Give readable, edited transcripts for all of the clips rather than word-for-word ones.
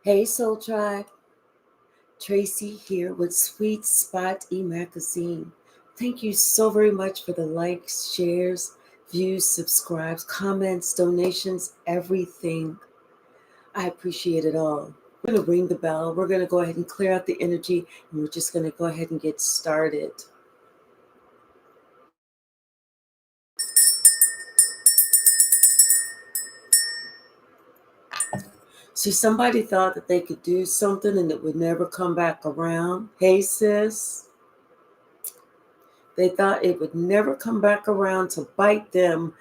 Hey Soul Tribe, Tracy here with Sweet Spot e-magazine. Thank you so very much for the likes, shares, views, subscribes, comments, donations, everything. I appreciate it all. We're going to ring the bell. We're going to go ahead and clear out the energy, and we're just going to go ahead and get started. See, somebody thought that they could do something and it would never come back around. Hey, sis. They thought it would never come back around to bite them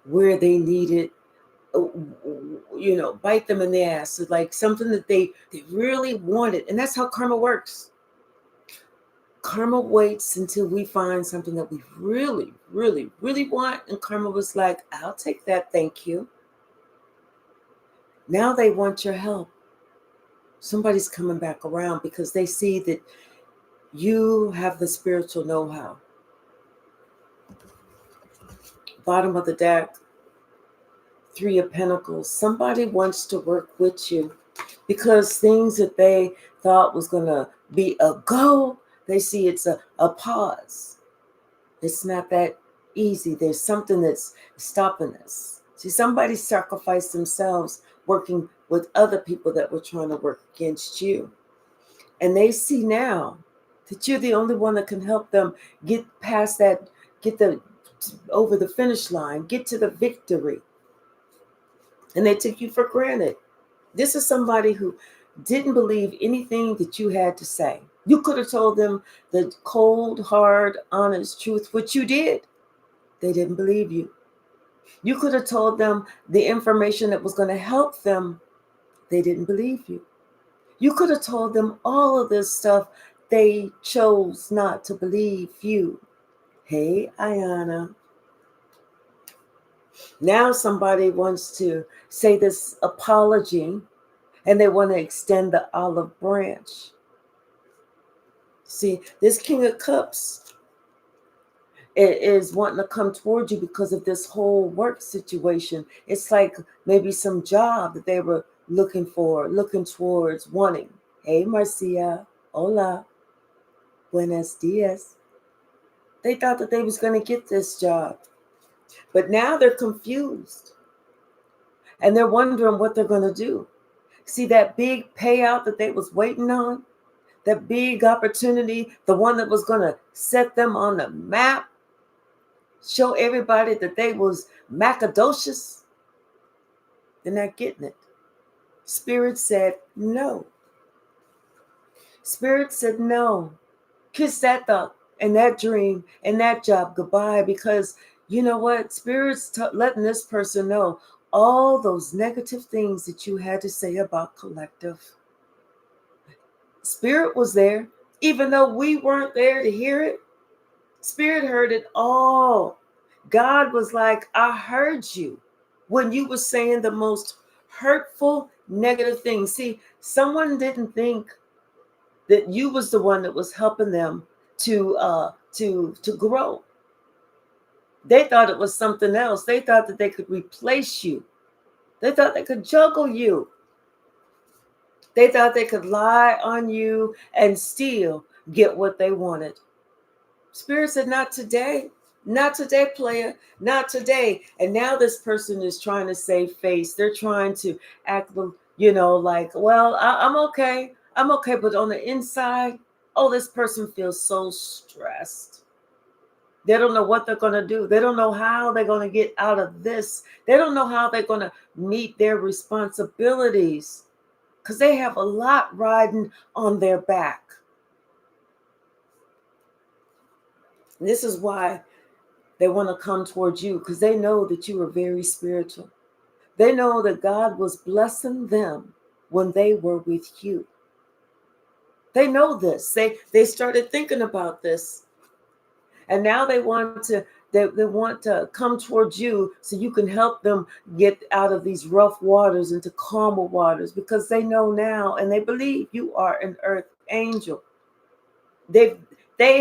where they needed, bite them in the ass. So like something that they really wanted. And that's how karma works. Karma waits until we find something that we really, really, really want. And karma was like, I'll take that, thank you. Now they want your help. Somebody's coming back around because they see that you have the spiritual know-how. Bottom of the deck, Three of Pentacles. Somebody wants to work with you because things that they thought was going to be a go, they see it's a pause. It's not that easy. There's something that's stopping us. See, somebody sacrificed themselves working with other people that were trying to work against you. And they see now that you're the only one that can help them get past that, over the finish line, get to the victory. And they took you for granted. This is somebody who didn't believe anything that you had to say. You could have told them the cold, hard, honest truth, which you did. They didn't believe you. You could have told them the information that was going to help them. They didn't believe you. You could have told them all of this stuff. They chose not to believe you. Hey, Ayana. Now somebody wants to say this apology and they want to extend the olive branch. See, this King of Cups is wanting to come toward you because of this whole work situation. It's like maybe some job that they were looking for, looking towards, wanting. Hey, Marcia. Hola. Buenos dias. They thought that they was going to get this job. But now they're confused. And they're wondering what they're going to do. See that big payout that they was waiting on? That big opportunity, the one that was going to set them on the map, show everybody that they was macadocious. They're not getting it. Spirit said no. Spirit said no. Kiss that thought and that dream and that job goodbye, because you know what? Spirit's letting this person know all those negative things that you had to say about collective. Spirit was there, even though we weren't there to hear it. Spirit heard it all. God was like, I heard you when you were saying the most hurtful, negative things. See, someone didn't think that you was the one that was helping them to grow. They thought it was something else. They thought that they could replace you. They thought they could juggle you. They thought they could lie on you and still get what they wanted. Spirit said, not today. Not today, player. Not today. And now this person is trying to save face. They're trying to act, like, well, I'm okay. I'm okay. But on the inside, this person feels so stressed. They don't know what they're going to do. They don't know how they're going to get out of this. They don't know how they're going to meet their responsibilities because they have a lot riding on their back. And this is why they want to come towards you, because they know that you are very spiritual. They know that God was blessing them when they were with you. They know this. They started thinking about this. And now they want to come towards you so you can help them get out of these rough waters into calmer waters, because they know now and they believe you are an earth angel. They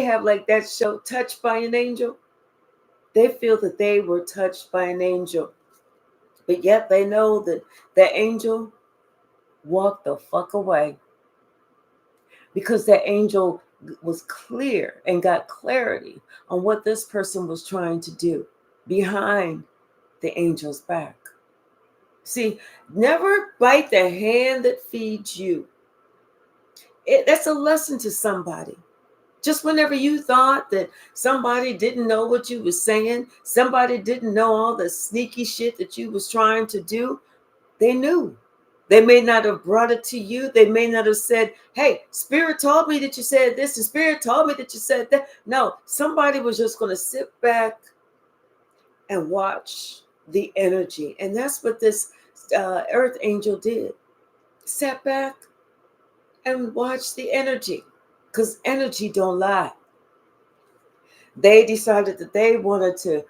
have, like that show, Touched by an Angel. They feel that they were touched by an angel. But yet they know that the angel walk the fuck away. Because that angel was clear and got clarity on what this person was trying to do behind the angel's back. See, never bite the hand that feeds you. That's a lesson to somebody. Just whenever you thought that somebody didn't know what you were saying, somebody didn't know all the sneaky shit that you was trying to do, they knew. They may not have brought it to you. They may not have said, hey, Spirit told me that you said this, and Spirit told me that you said that. No, somebody was just going to sit back and watch the energy. And that's what this earth angel did. Sat back and watched the energy, because energy don't lie. They decided that they wanted to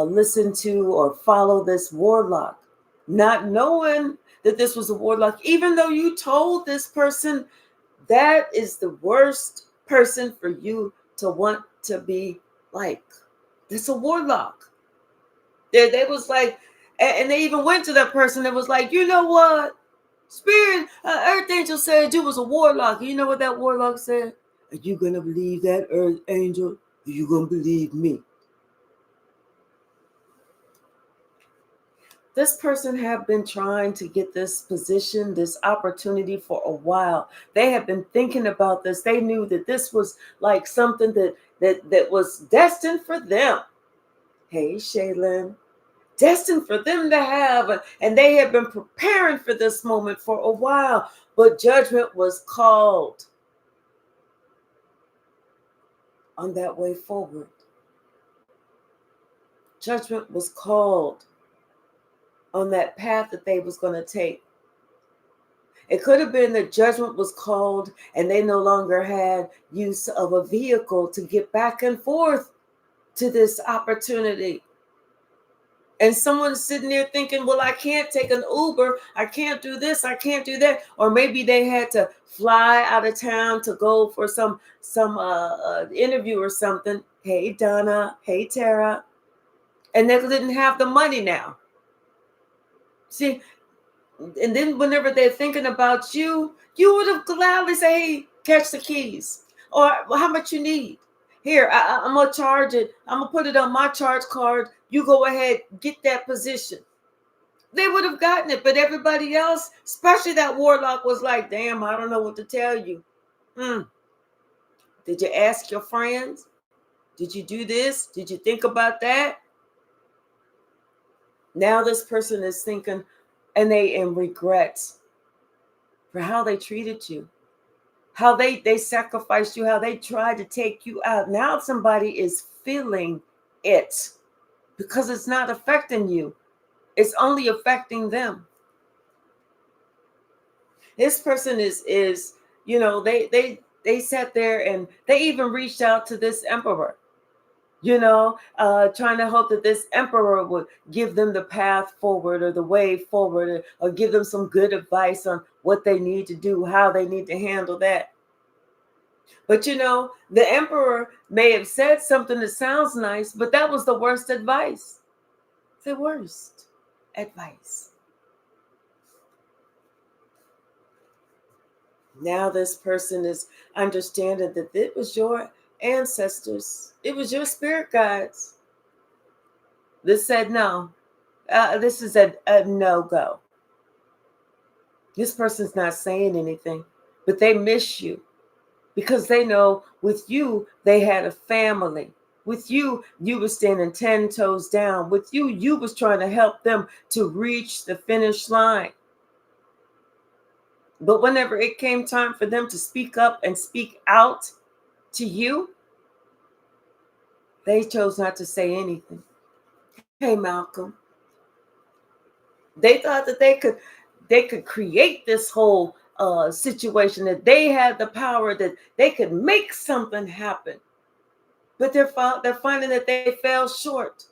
listen to or follow this warlock, not knowing that this was a warlock, even though you told this person that is the worst person for you to want to be like. It's a warlock. They was like, and they even went to that person that was like, you know what? Spirit, Earth Angel said you was a warlock. You know what that warlock said? Are you going to believe that, Earth Angel? Or are you going to believe me? This person have been trying to get this position, this opportunity for a while. They have been thinking about this. They knew that this was like something that was destined for them. Hey, Shaylin. Destined for them to have, and they have been preparing for this moment for a while, but judgment was called on that way forward. Judgment was called on that path that they was going to take. It could have been that judgment was called and they no longer had use of a vehicle to get back and forth to this opportunity. And someone's sitting there thinking, well, I can't take an Uber. I can't do this. I can't do that. Or maybe they had to fly out of town to go for some interview or something. Hey, Donna. Hey, Tara. And they didn't have the money now. See, and then whenever they're thinking about you, you would have gladly say, hey, catch the keys. Or well, how much you need? Here, I'm going to charge it. I'm going to put it on my charge card. You go ahead, get that position. They would have gotten it, but everybody else, especially that warlock, was like, damn, I don't know what to tell you. Did you ask your friends? Did you do this? Did you think about that? Now this person is thinking, and they in regrets for how they treated you, how they sacrificed you, how they tried to take you out. Now somebody is feeling it because it's not affecting you. It's only affecting them. This person is you know, they sat there and they even reached out to this emperor, you know, trying to hope that this emperor would give them the path forward or the way forward, or give them some good advice on what they need to do, how they need to handle that. But you know, the emperor may have said something that sounds nice, but that was the worst advice. The worst advice. Now this person is understanding that it was your ancestors. It was your spirit guides that said no. This is a no-go. This person's not saying anything, but they miss you because they know with you, they had a family. With you, you were standing 10 toes down. With you, you was trying to help them to reach the finish line. But whenever it came time for them to speak up and speak out to you, they chose not to say anything. Hey, Malcolm. They thought that they could create this whole situation, that they had the power, that they could make something happen. But they're finding that they fell short.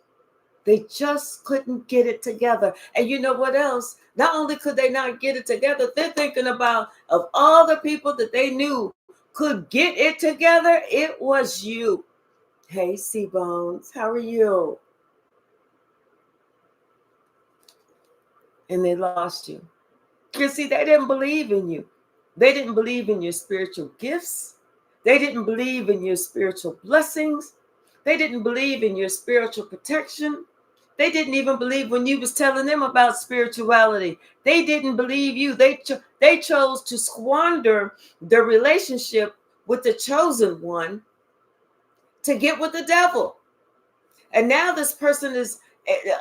They just couldn't get it together. And you know what else? Not only could they not get it together, they're thinking about, of all the people that they knew could get it together, it was you. Hey, C-Bones, how are you? And they lost you. Because see, they didn't believe in you. They didn't believe in your spiritual gifts. They didn't believe in your spiritual blessings. They didn't believe in your spiritual protection. They didn't even believe when you was telling them about spirituality. They didn't believe you. They chose to squander the relationship with the chosen one to get with the devil. And now this person is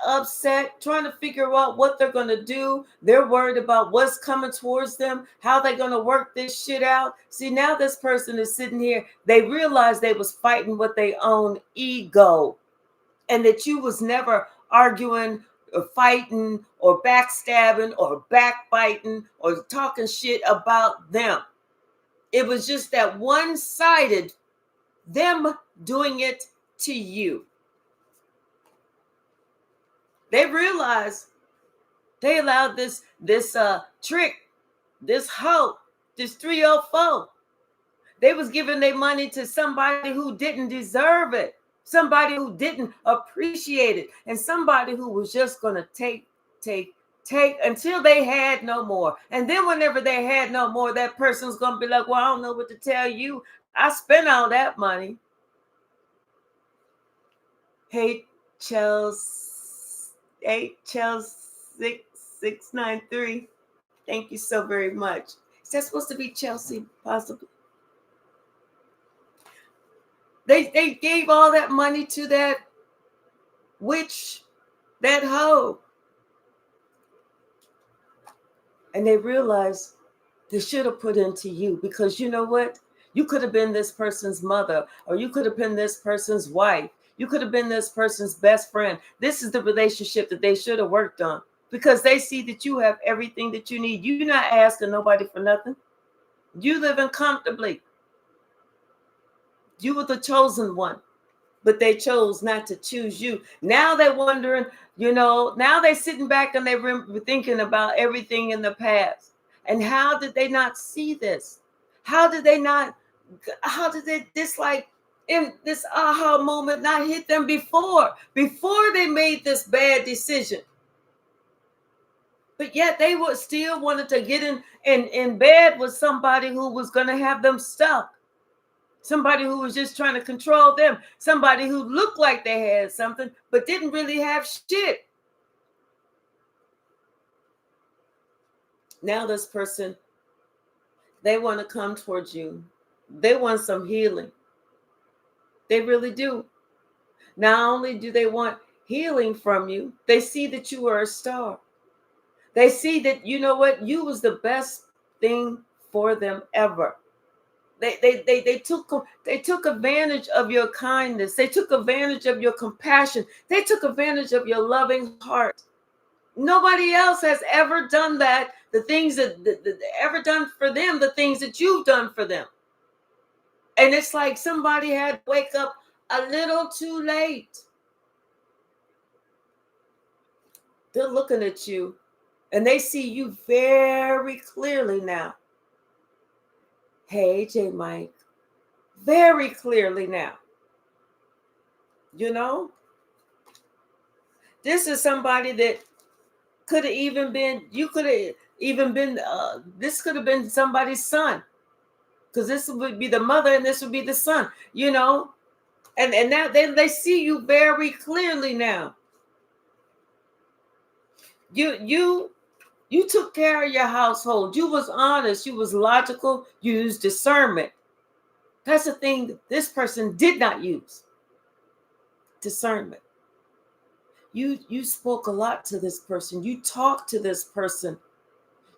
upset, trying to figure out what they're going to do. They're worried about what's coming towards them, how they're going to work this shit out. See, now this person is sitting here. They realized they was fighting with their own ego, and that you was never arguing or fighting or backstabbing or backbiting or talking shit about them. It was just that one-sided, them doing it to you. They realized they allowed this trick, this hoe, this 304. They was giving their money to somebody who didn't deserve it, somebody who didn't appreciate it, and somebody who was just going to take until they had no more. And then whenever they had no more, that person's going to be like, well, I don't know what to tell you. I spent all that money. Hey, Chelsea. 6693. Thank you so very much. Is that supposed to be Chelsea? Possibly. They gave all that money to that witch, that hoe. And they realized they should have put into you, because you know what? You could have been this person's mother, or you could have been this person's wife. You could have been this person's best friend. This is the relationship that they should have worked on, because they see that you have everything that you need. You're not asking nobody for nothing. You living comfortably. You were the chosen one, but they chose not to choose you. Now they're wondering, now they're sitting back and they're thinking about everything in the past. And how did they not see this? How did this like in this aha moment not hit them before they made this bad decision? But yet they would still wanted to get in bed with somebody who was going to have them stuck. Somebody who was just trying to control them. Somebody who looked like they had something, but didn't really have shit. Now this person, they want to come towards you. They want some healing. They really do. Not only do they want healing from you, they see that you are a star. They see that, you know what, you was the best thing for them ever. They took advantage of your kindness. They took advantage of your compassion. They took advantage of your loving heart. Nobody else has ever done that. The things that ever done for them, the things that you've done for them. And it's like somebody had to wake up a little too late. They're looking at you and they see you very clearly now. Hey, J. Mike, very clearly now. This is somebody that could have even been, this could have been somebody's son. Because this would be the mother and this would be the son, And now they see you very clearly now. You took care of your household. You was honest. You was logical. You used discernment. That's the thing that this person did not use. Discernment. You spoke a lot to this person. You talked to this person.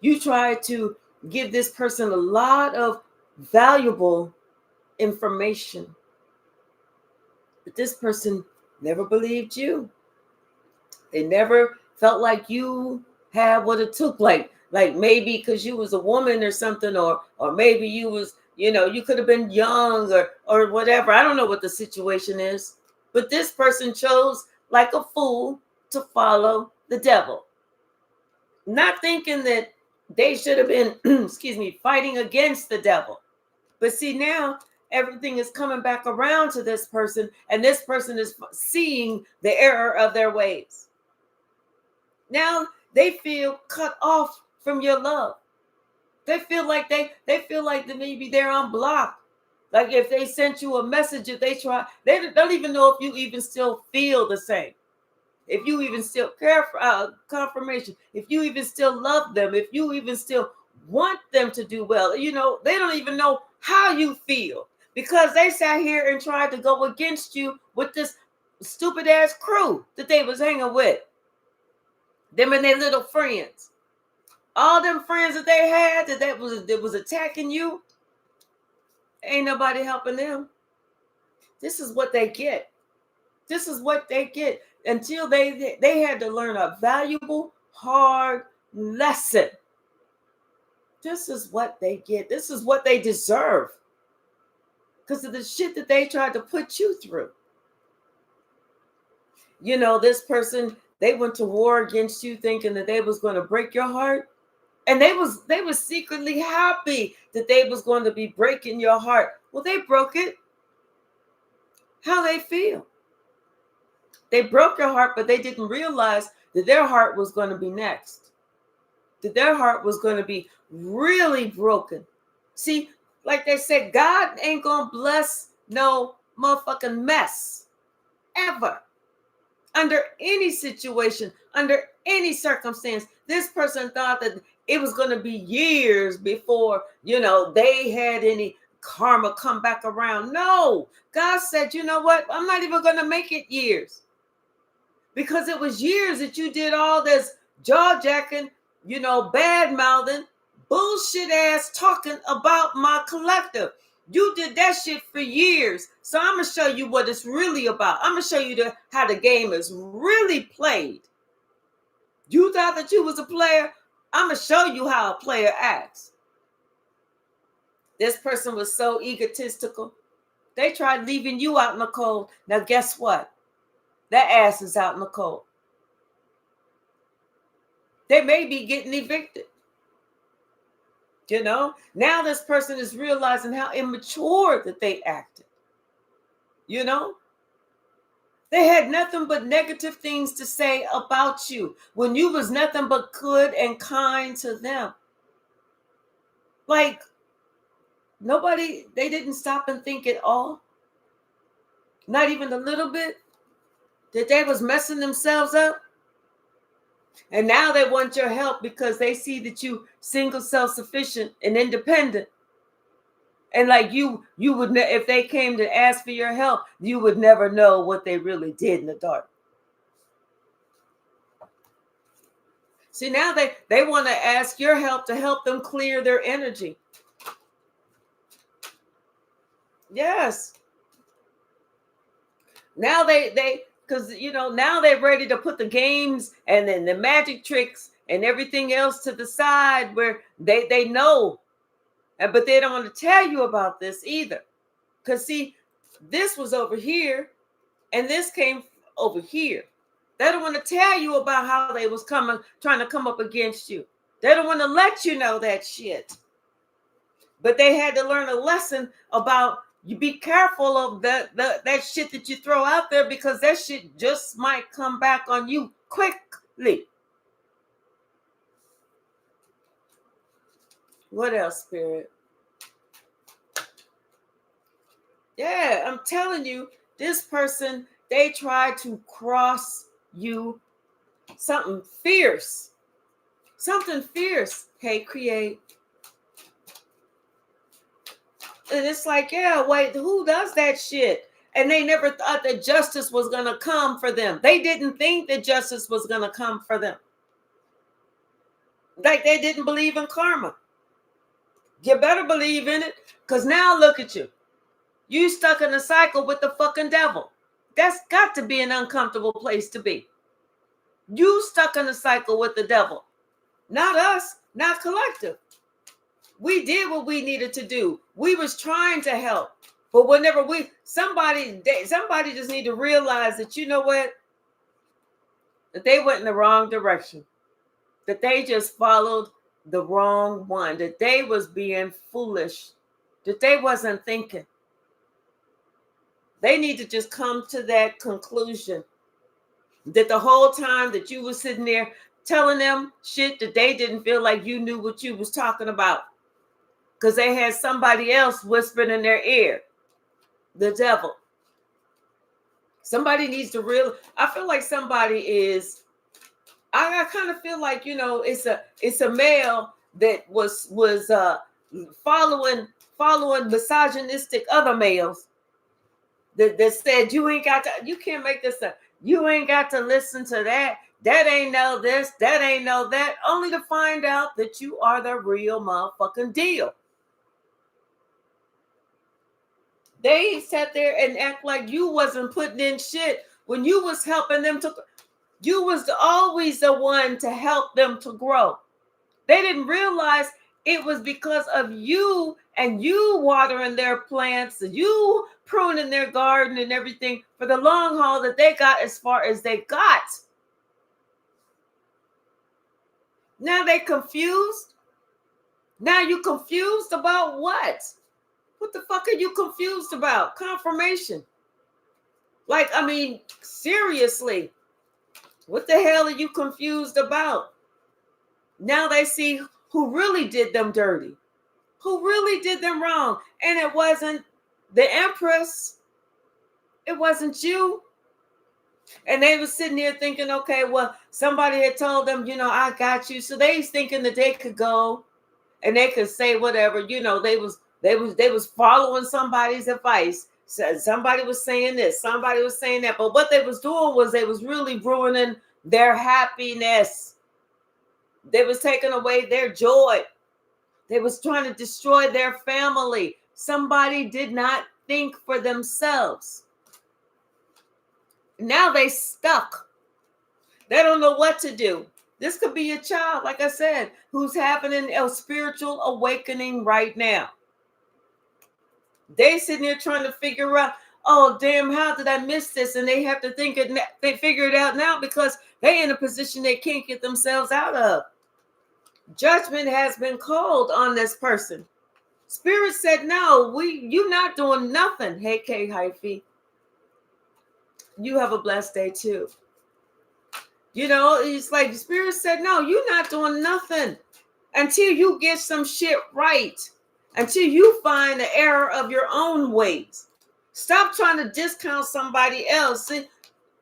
You tried to give this person a lot of valuable information. But this person never believed you. They never felt like you had what it took, like maybe because you was a woman or something, or maybe you was, you could have been young or whatever. I don't know what the situation is. But this person chose like a fool to follow the devil. Not thinking that they should have been, fighting against the devil. But see, now everything is coming back around to this person, and this person is seeing the error of their ways. Now they feel cut off from your love. They feel like they feel like that maybe they're unblocked. Like if they sent you a message, if they try, they don't even know if you even still feel the same. If you even still care for confirmation, if you even still love them, if you even still want them to do well, you know, they don't even know how you feel because they sat here and tried to go against you with this stupid ass crew that they was hanging with. Them and their little friends. All them friends that they had that was attacking you, ain't nobody helping them. This is what they get. This is what they get until they had to learn a valuable, hard lesson. This is what they get. This is what they deserve because of the shit that they tried to put you through. You know, this person, they went to war against you thinking that they was going to break your heart. And they was secretly happy that they was going to be breaking your heart. Well, they broke it. How they feel? They broke your heart, but they didn't realize that their heart was going to be next. That their heart was going to be really broken. See, like they said, God ain't going to bless no motherfucking mess. Ever. Under any situation, under any circumstance, this person thought that it was going to be years before, you know, they had any karma come back around. No, God said, you know what? I'm not even going to make it years. Because it was years that you did all this jaw-jacking, you know, bad-mouthing, bullshit ass talking about my collective. You did that shit for years. So I'm going to show you what it's really about. I'm going to show you how the game is really played. You thought that you was a player? I'm going to show you how a player acts. This person was so egotistical. They tried leaving you out in the cold. Now, guess what? That ass is out in the cold. They may be getting evicted. You know, now this person is realizing how immature that they acted. You know, they had nothing but negative things to say about you when you was nothing but good and kind to them. Like, nobody, they didn't stop and think at all. Not even a little bit. That they was messing themselves up. And now they want your help because they see that you single, self-sufficient and independent. And like you would, if they came to ask for your help, you would never know what they really did in the dark. See, now they want to ask your help to help them clear their energy. Yes. Now because, you know, now they're ready to put the games and then the magic tricks and everything else to the side where they know. But they don't want to tell you about this either. Because, see, this was over here and this came over here. They don't want to tell you about how they was trying to come up against you. They don't want to let you know that shit. But they had to learn a lesson about you be careful of that shit that you throw out there because that shit just might come back on you quickly. What else, Spirit? Yeah, I'm telling you, this person, they tried to cross you something fierce. Something fierce. Hey, create. And it's like, yeah, wait, who does that shit? And they never thought that justice was going to come for them. They didn't think that justice was going to come for them. Like they didn't believe in karma. You better believe in it. Because now look at you. You stuck in a cycle with the fucking devil. That's got to be an uncomfortable place to be. You stuck in a cycle with the devil. Not us, not collective. We did what we needed to do. We was trying to help. But whenever somebody just need to realize that, you know what? That they went in the wrong direction. That they just followed the wrong one. That they was being foolish. That they wasn't thinking. They need to just come to that conclusion. That the whole time that you were sitting there telling them shit that they didn't feel like you knew what you was talking about because they had somebody else whispering in their ear. The devil. Somebody needs to I feel like somebody is, I kind of feel like, it's a male that was following misogynistic other males that said you can't make this up. You ain't got to listen to that. That ain't know this. That ain't know that. Only to find out that you are the real motherfucking deal. They sat there and act like you wasn't putting in shit when you was helping them you was always the one to help them to grow. They didn't realize it was because of you and you watering their plants, you pruning their garden and everything for the long haul that they got as far as they got. Now they confused. Now you confused about what? What the fuck are you confused about? Confirmation. Like, I mean, seriously, what the hell are you confused about? Now they see who really did them dirty, who really did them wrong. And it wasn't the Empress. It wasn't you. And they were sitting there thinking, okay, well, somebody had told them, I got you. So they was thinking that they could go and they could say whatever, they was following somebody's advice. So somebody was saying this, somebody was saying that. But what they was doing was they was really ruining their happiness. They was taking away their joy. They was trying to destroy their family. Somebody did not think for themselves. Now they stuck. They don't know what to do. This could be a child, like I said, who's having a spiritual awakening right now. They sitting there trying to figure out, oh, damn, how did I miss this? And they have to they figure it out now because they're in a position they can't get themselves out of. Judgment has been called on this person. Spirit said, no, you not doing nothing. Hey, K Hypsee. You have a blessed day too. It's like the Spirit said, no, you're not doing nothing until you get some shit right. Until you find the error of your own ways. Stop trying to discount somebody else. See,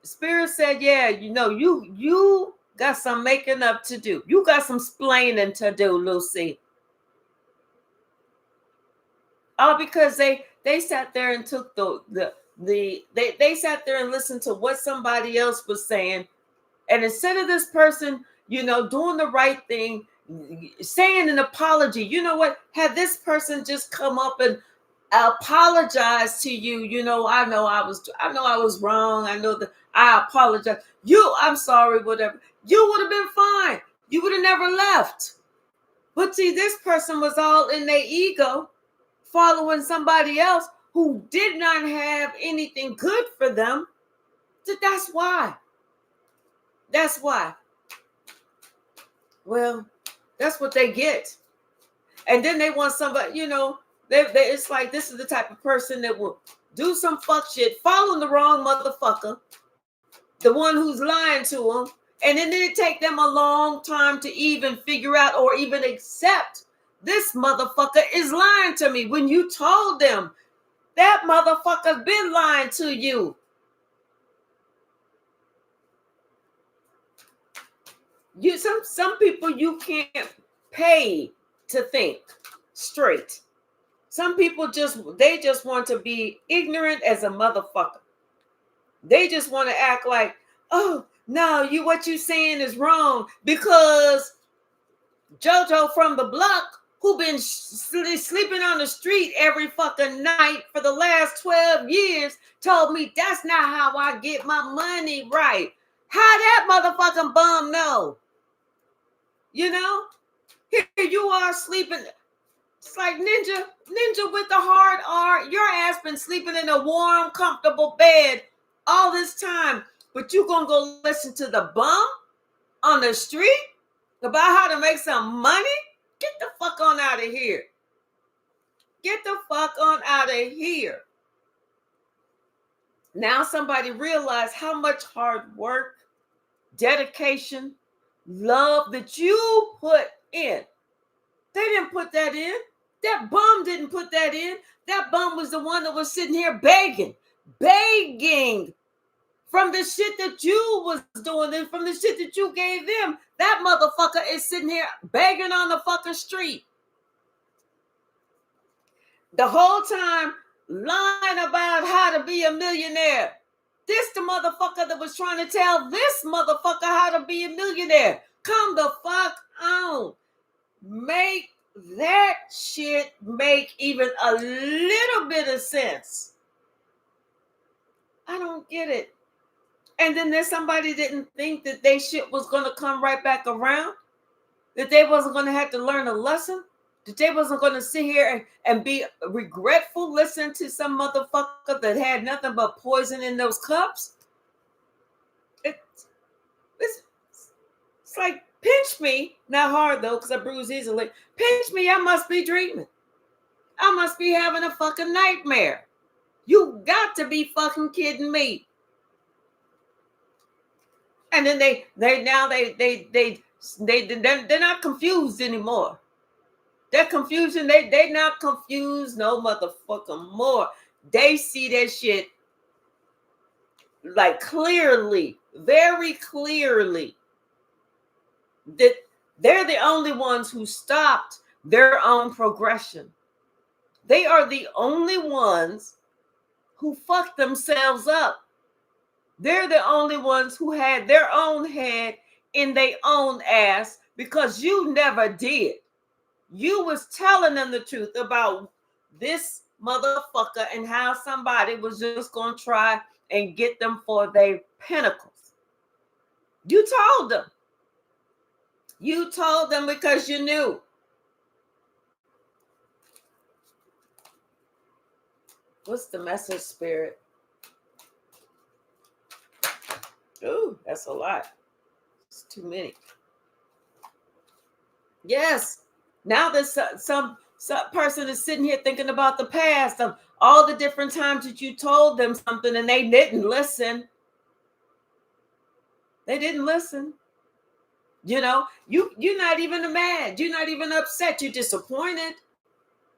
Spirit said, yeah, you got some making up to do. You got some splaining to do, Lucy. All because they sat there and took they sat there and listened to what somebody else was saying. And instead of this person, doing the right thing, saying an apology, you know what? Had this person just come up and apologize to you, I know I was wrong. I know that I apologize. I'm sorry, whatever. You would have been fine. You would have never left. But see, this person was all in their ego, following somebody else who did not have anything good for them. So that's why. That's why. Well, that's what they get. And then they want somebody, it's like this is the type of person that will do some fuck shit, following the wrong motherfucker, the one who's lying to them. And then it take them a long time to even figure out or even accept this motherfucker is lying to me. When you told them that motherfucker's been lying to you. Some people you can't pay to think straight. Some people just want to be ignorant as a motherfucker. They just want to act like, oh no, what you saying is wrong because JoJo from the block who been sleeping on the street every fucking night for the last 12 years told me that's not how I get my money right. How that motherfucking bum know? Here you are sleeping. It's like ninja with the hard R. Your ass been sleeping in a warm, comfortable bed all this time. But you gonna go listen to the bum on the street about how to make some money? Get the fuck on out of here. Get the fuck on out of here. Now somebody realized how much hard work, dedication, love that you put in. They didn't put that in. That bum didn't put that in. That bum was the one that was sitting here begging from the shit that you was doing and from the shit that you gave them. That motherfucker is sitting here begging on the fucking street. The whole time lying about how to be a millionaire. This the motherfucker that was trying to tell this motherfucker how to be a millionaire. Come the fuck on. Make that shit make even a little bit of sense. I don't get it. And then there's somebody didn't think that they shit was going to come right back around, that they wasn't going to have to learn a lesson, that they wasn't going to sit here and be regretful listening to some motherfucker that had nothing but poison in those cups. It's like, pinch me, not hard though, because I bruise easily. Pinch me, I must be dreaming. I must be having a fucking nightmare. You got to be fucking kidding me. And then they're not confused anymore. That confusion, they not confused no motherfucking more. They see that shit like clearly, very clearly. That they're the only ones who stopped their own progression. They are the only ones who fucked themselves up. They're the only ones who had their own head in their own ass because you never did. You was telling them the truth about this motherfucker and how somebody was just going to try and get them for their pinnacles. You told them. You told them because you knew. What's the message, Spirit? Ooh, that's a lot. It's too many. Yes. Now there's some person is sitting here thinking about the past of all the different times that you told them something and they didn't listen. They didn't listen. You know, you're not even mad. You're not even upset. You're disappointed.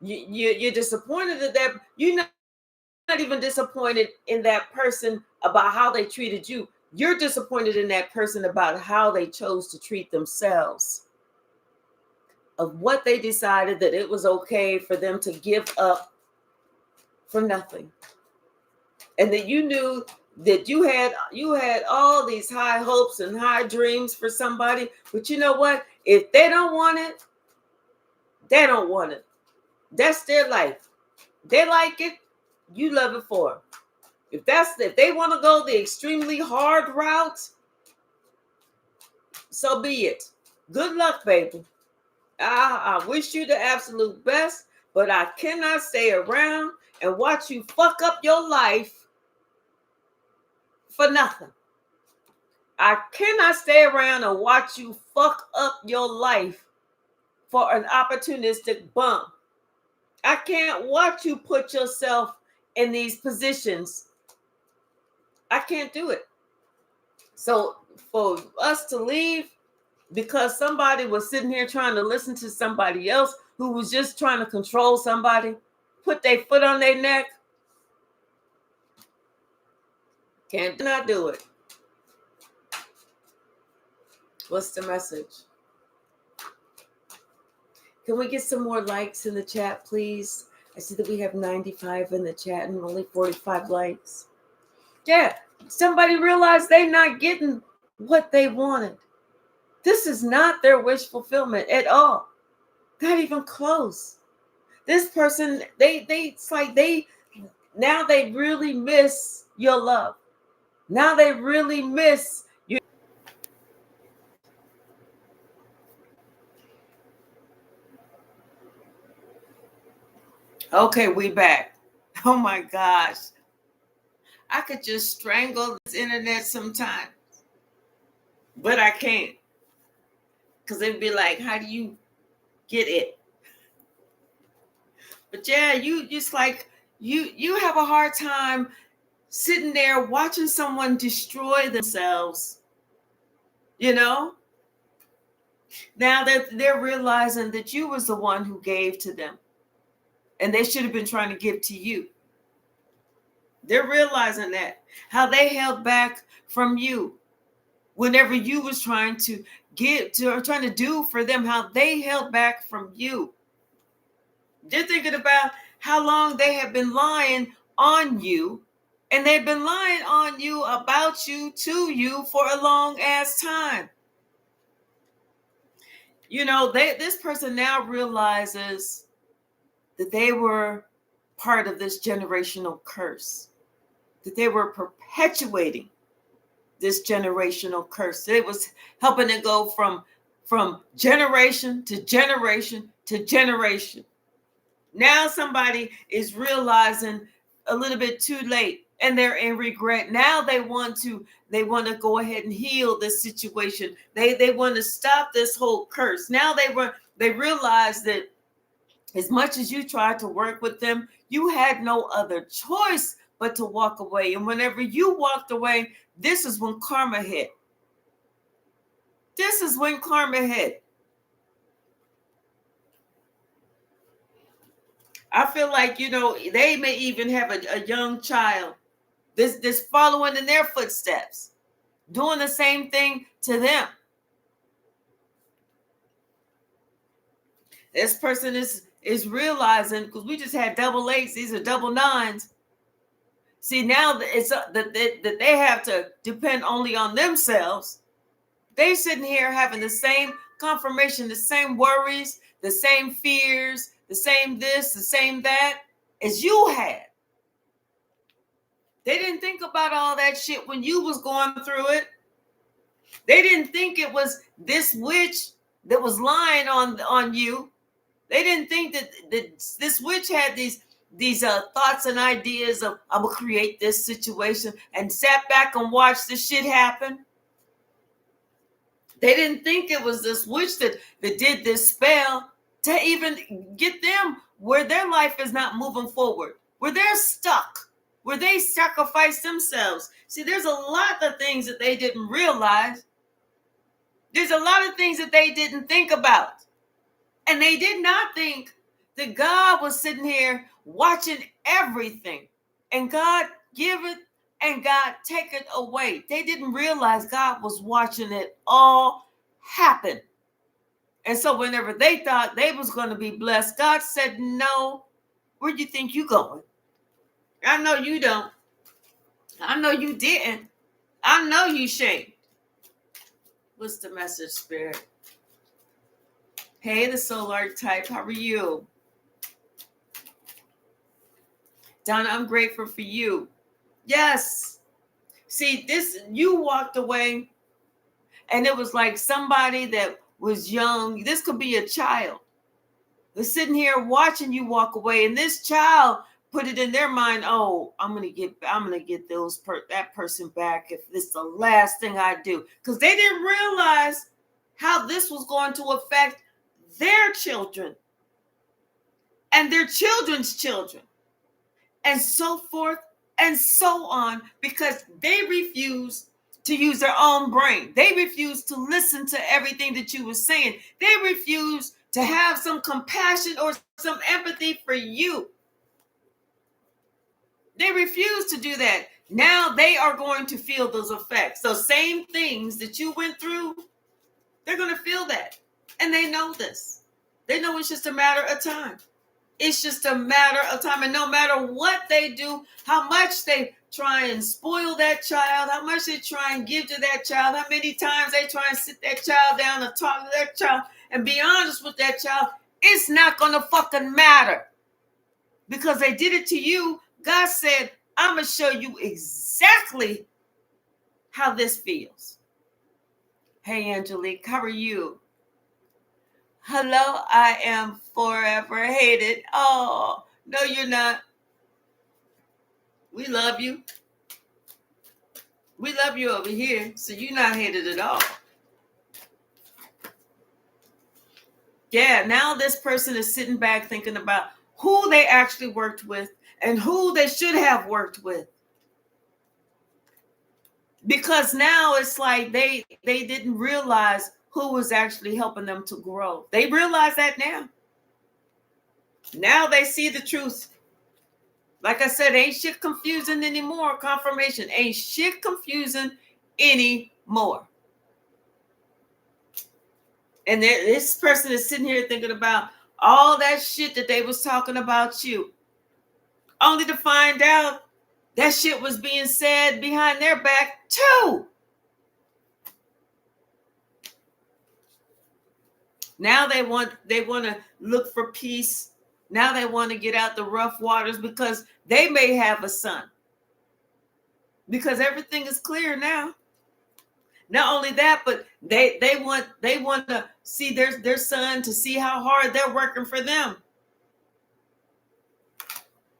You're disappointed that you're not even disappointed in that person about how they treated you. You're disappointed in that person about how they chose to treat themselves, of what they decided that it was okay for them to give up for nothing. And that you knew that you had all these high hopes and high dreams for somebody, but you know what? If they don't want it, they don't want it. That's their life. They like it, you love it for them. If they want to go the extremely hard route, so be it. Good luck, baby. I wish you the absolute best, but I cannot stay around and watch you fuck up your life for nothing. I cannot stay around and watch you fuck up your life for an opportunistic bump. I can't watch you put yourself in these positions. I can't do it. So for us to leave because somebody was sitting here trying to listen to somebody else who was just trying to control somebody, put their foot on their neck, can't not do it. What's the message? Can we get some more likes in the chat, please? I see that we have 95 in the chat and only 45 likes. Yeah, somebody realized they're not getting what they wanted. This is not their wish fulfillment at all. Not even close. This person, it's like now they really miss your love. Now they really miss you. Okay, we back. Oh my gosh. I could just strangle this internet sometimes, but I can't. Because it'd be like, how do you get it? But yeah, you just like, you have a hard time sitting there watching someone destroy themselves, you know? Now they're realizing that you was the one who gave to them, and they should have been trying to give to you. They're realizing that, how they held back from you whenever you was trying to give to or trying to do for them, how they held back from you. They're thinking about how long they have been lying on you, and they've been lying on you, about you, to you for a long ass time. You know, this person now realizes that they were part of this generational curse, that they were perpetuating this generational curse. It was helping it go from generation to generation to generation. Now somebody is realizing a little bit too late, and they're in regret. Now they want to go ahead and heal this situation. They want to stop this whole curse. Now they realize that as much as you tried to work with them, you had no other choice but to walk away. And whenever you walked away, this is when karma hit. This is when karma hit. I feel like, you know, they may even have a young child this following in their footsteps, doing the same thing to them. This person is realizing, because we just had double eights, these are double nines. See, now it's that they have to depend only on themselves. They sitting here having the same confirmation, the same worries, the same fears, the same this, the same that as you had. They didn't think about all that shit when you was going through it. They didn't think it was this witch that was lying on you. They didn't think that this witch had these thoughts and ideas of, I'm gonna create this situation, and sat back and watched this shit happen. They didn't think it was this witch that did this spell to even get them where their life is not moving forward, where they're stuck, where they sacrifice themselves. See, there's a lot of things that they didn't realize. There's a lot of things that they didn't think about. And they did not think that God was sitting here watching everything. And God give it and God take it away. They didn't realize God was watching it all happen. And so whenever they thought they was going to be blessed, God said, no, where do you think you going? I know you don't. I know you didn't. I know you shamed. What's the message, Spirit? Hey, the soul archetype, how are you? Donna, I'm grateful for you. Yes. See, you walked away, and it was like somebody that was young. This could be a child. They're sitting here watching you walk away, and this child put it in their mind, oh, I'm gonna get that person back if this is the last thing I do. Because they didn't realize how this was going to affect their children and their children's children, and so forth and so on, because they refused to use their own brain. They refused to listen to everything that you were saying. They refused to have some compassion or some empathy for you. They refuse to do that. Now they are going to feel those effects. Those same things that you went through, they're going to feel that. And they know this. They know it's just a matter of time. It's just a matter of time. And no matter what they do, how much they try and spoil that child, how much they try and give to that child, how many times they try and sit that child down and talk to that child and be honest with that child, it's not going to fucking matter. Because they did it to you. God said, I'm going to show you exactly how this feels. Hey, Angelique, how are you? Hello, I am forever hated. Oh, no, you're not. We love you. We love you over here, so you're not hated at all. Yeah, now this person is sitting back thinking about who they actually worked with and who they should have worked with. Because now it's like they didn't realize who was actually helping them to grow. They realize that now. Now they see the truth. Like I said, ain't shit confusing anymore. Confirmation, ain't shit confusing anymore. And this person is sitting here thinking about all that shit that they was talking about you, only to find out that shit was being said behind their back too. Now they want to look for peace. Now they want to get out the rough waters because they may have a son. Because everything is clear now. Not only that, but they want to see their son, to see how hard they're working for them.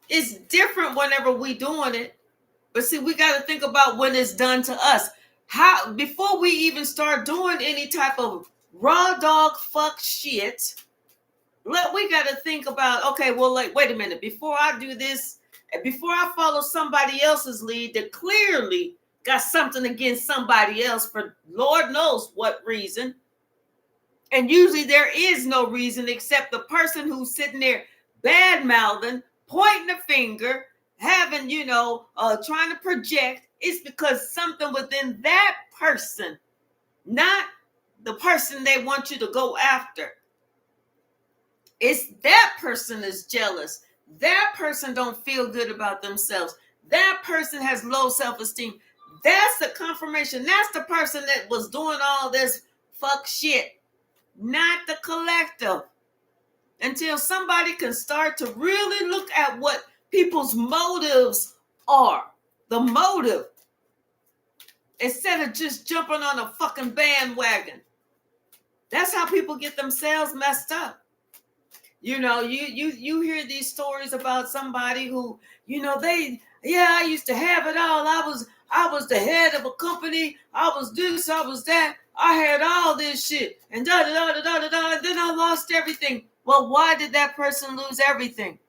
It's different whenever we doing it. But see, we got to think about when it's done to us. How, before we even start doing any type of raw dog fuck shit, we got to think about, okay, well, like, wait a minute, before I do this, before I follow somebody else's lead that clearly got something against somebody else for Lord knows what reason. And usually there is no reason except the person who's sitting there bad mouthing, pointing a finger, having, trying to project. It's because something within that person, not the person they want you to go after. It's that person is jealous. That person don't feel good about themselves. That person has low self-esteem. That's the confirmation. That's the person that was doing all this fuck shit, not the collective. Until somebody can start to really look at what people's motives are. The motive. Instead of just jumping on a fucking bandwagon. That's how people get themselves messed up. You hear these stories about somebody who, I used to have it all. I was the head of a company. I was this, I was that. I had all this shit. And da da da da da da. And then I lost everything. Well, why did that person lose everything?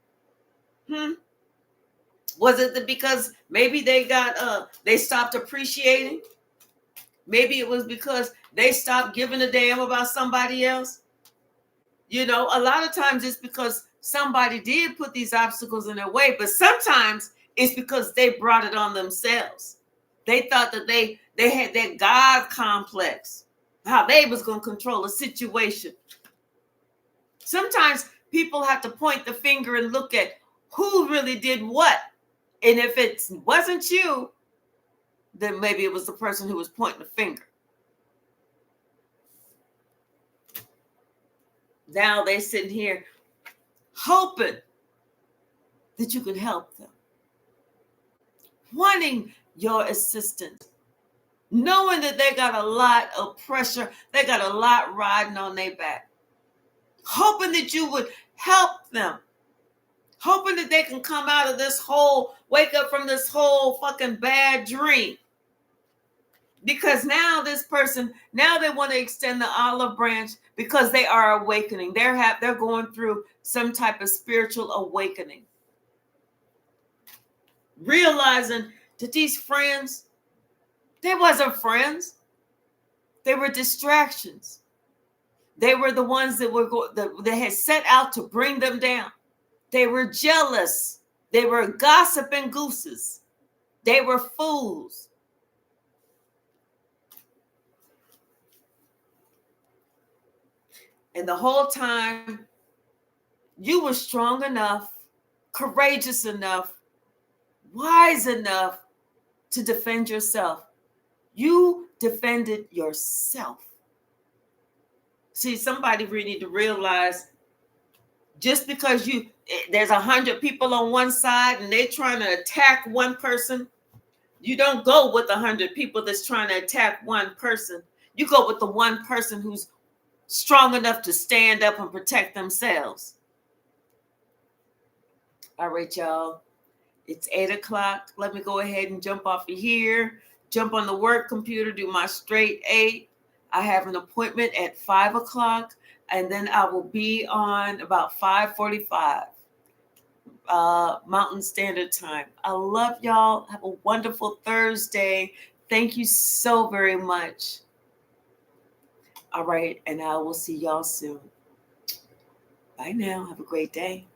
Was it because maybe they stopped appreciating? Maybe it was because they stopped giving a damn about somebody else. A lot of times it's because somebody did put these obstacles in their way, but sometimes it's because they brought it on themselves. They thought that they had that God complex, how they was going to control a situation. Sometimes people have to point the finger and look at who really did what. And if it wasn't you, then maybe it was the person who was pointing the finger. Now they're sitting here hoping that you can help them, wanting your assistance, knowing that they got a lot of pressure, they got a lot riding on their back, hoping that you would help them, hoping that they can come out of wake up from this whole fucking bad dream. Because now they want to extend the olive branch because they are awakening. They're going through some type of spiritual awakening. Realizing that these friends, they wasn't friends. They were distractions. They were the ones that had set out to bring them down. They were jealous. They were gossiping gooses. They were fools. And the whole time, you were strong enough, courageous enough, wise enough to defend yourself. You defended yourself. See, somebody really need to realize just because there's 100 people on one side and they're trying to attack one person, you don't go with 100 people that's trying to attack one person. You go with the one person who's strong enough to stand up and protect themselves. All right, y'all. It's 8:00. Let me go ahead and jump off of here. Jump on the work computer, do my straight 8. I have an appointment at 5:00, and then I will be on about 5:45 Mountain Standard Time. I love y'all. Have a wonderful Thursday. Thank you so very much. All right. And I will see y'all soon. Bye now. Have a great day.